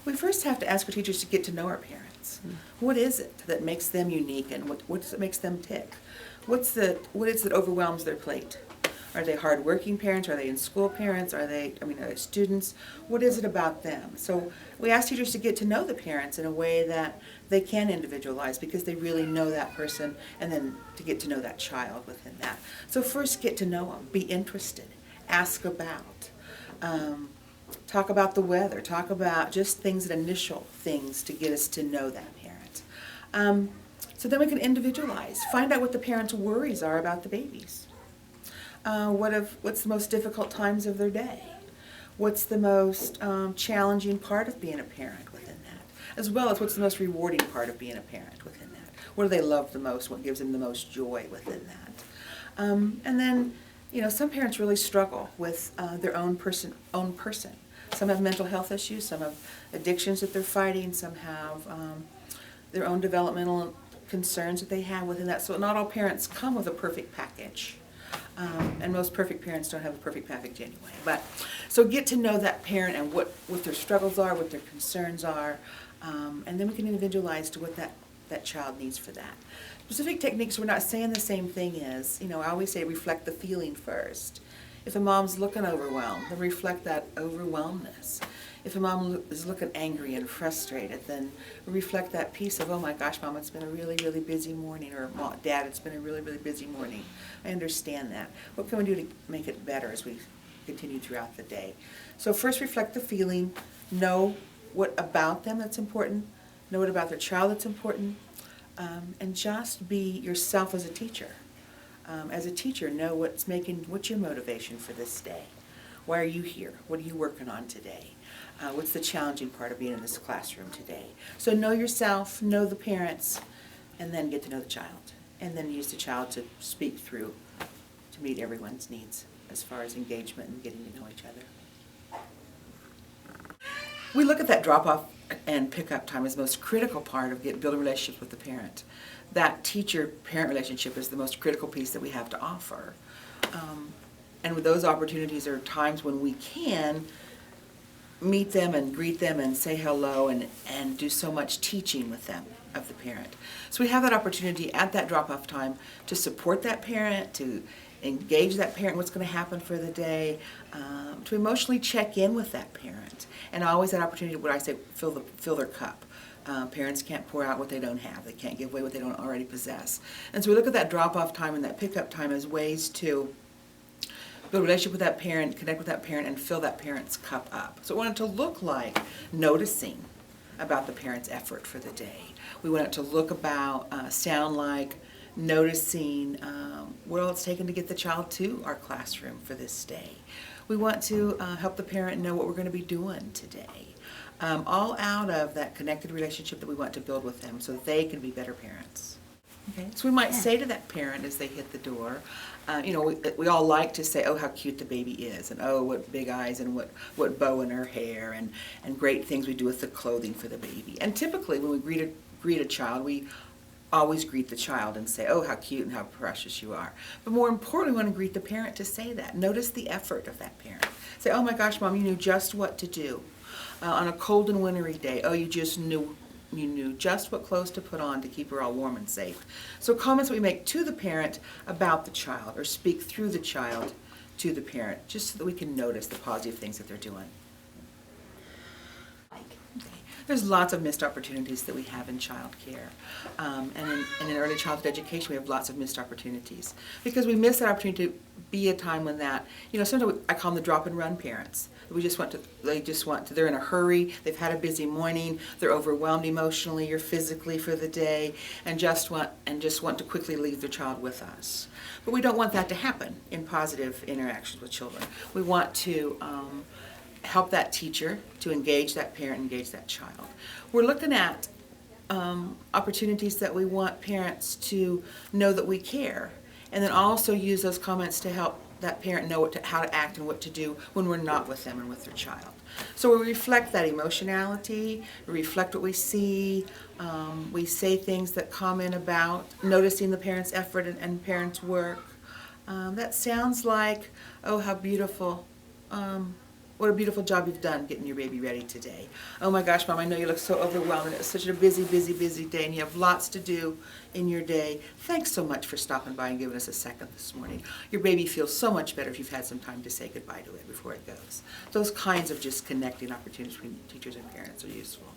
We first have to ask our teachers to get to know our parents. What is it that makes them unique, and what makes them tick? What is it that overwhelms their plate? Are they hardworking parents? Are they in school parents? Are they students? What is it about them? So we ask teachers to get to know the parents in a way that they can individualize, because they really know that person, and then to get to know that child within that. So first, get to know them, be interested, ask about, talk about the weather, talk about just things, initial things to get us to know that parent. So then we can individualize, find out what the parents' worries are about the babies. What's the most difficult times of their day? What's the most challenging part of being a parent within that? As well as what's the most rewarding part of being a parent within that? What do they love the most? What gives them the most joy within that? And then, some parents really struggle with their own person. Some have mental health issues, some have addictions that they're fighting, some have their own developmental concerns that they have within that. So not all parents come with a perfect package. And most perfect parents don't have a perfect package anyway. But so get to know that parent and what their struggles are, what their concerns are, and then we can individualize to what that child needs for that. Specific techniques, we're not saying the same thing as, I always say reflect the feeling first. If a mom's looking overwhelmed, then reflect that overwhelmedness. If a mom is looking angry and frustrated, then reflect that piece of, oh my gosh, Mom, it's been a really, really busy morning, or Dad, it's been a really, really busy morning. I understand that. What can we do to make it better as we continue throughout the day? So first, reflect the feeling, know what about them that's important, know what about their child that's important, and just be yourself as a teacher. As a teacher, know what's your motivation for this day. Why are you here? What are you working on today? What's the challenging part of being in this classroom today? So know yourself, know the parents, and then get to know the child. And then use the child to speak through to meet everyone's needs as far as engagement and getting to know each other. We look at that drop-off and pick-up time as the most critical part of building relationships with the parent. That teacher-parent relationship is the most critical piece that we have to offer. And with those opportunities are times when we can meet them and greet them and say hello and do so much teaching with them of the parent. So we have that opportunity at that drop-off time to support that parent, to engage that parent, what's going to happen for the day, to emotionally check in with that parent. And always that opportunity, what I say, fill their cup. Parents can't pour out what they don't have. They can't give away what they don't already possess. And so we look at that drop-off time and that pick-up time as ways to build a relationship with that parent, connect with that parent, and fill that parent's cup up. So we want it to look like noticing about the parent's effort for the day. We want it to look sound like noticing what all it's taken to get the child to our classroom for this day. We want to help the parent know what we're going to be doing today. All out of that connected relationship that we want to build with them so that they can be better parents. Okay. So we might say to that parent as they hit the door, we all like to say, oh, how cute the baby is, and oh, what big eyes, and what bow in her hair, and great things we do with the clothing for the baby. And typically when we greet a child, we always greet the child and say, oh, how cute and how precious you are. But more importantly, we want to greet the parent to say that. Notice the effort of that parent. Say, oh my gosh, Mom, you knew just what to do. On a cold and wintry day, oh, you knew just what clothes to put on to keep her all warm and safe. So comments that we make to the parent about the child, or speak through the child to the parent, just so that we can notice the positive things that they're doing. There's lots of missed opportunities that we have in child care. And in early childhood education, we have lots of missed opportunities. Because we miss that opportunity to be a time when sometimes I call them the drop and run parents. They're in a hurry, they've had a busy morning, they're overwhelmed emotionally or physically for the day, and just want to quickly leave their child with us. But we don't want that to happen in positive interactions with children. We want to help that teacher to engage that parent, engage that child. We're looking at opportunities that we want parents to know that we care, and then also use those comments to help that parent know how to act and what to do when we're not with them and with their child. So we reflect that emotionality, we reflect what we see, we say things that comment about noticing the parent's effort and parent's work. That sounds like, oh, how beautiful What a beautiful job you've done getting your baby ready today. Oh my gosh, Mom, I know you look so overwhelmed and it's such a busy, busy, busy day and you have lots to do in your day. Thanks so much for stopping by and giving us a second this morning. Your baby feels so much better if you've had some time to say goodbye to it before it goes. Those kinds of just connecting opportunities between teachers and parents are useful.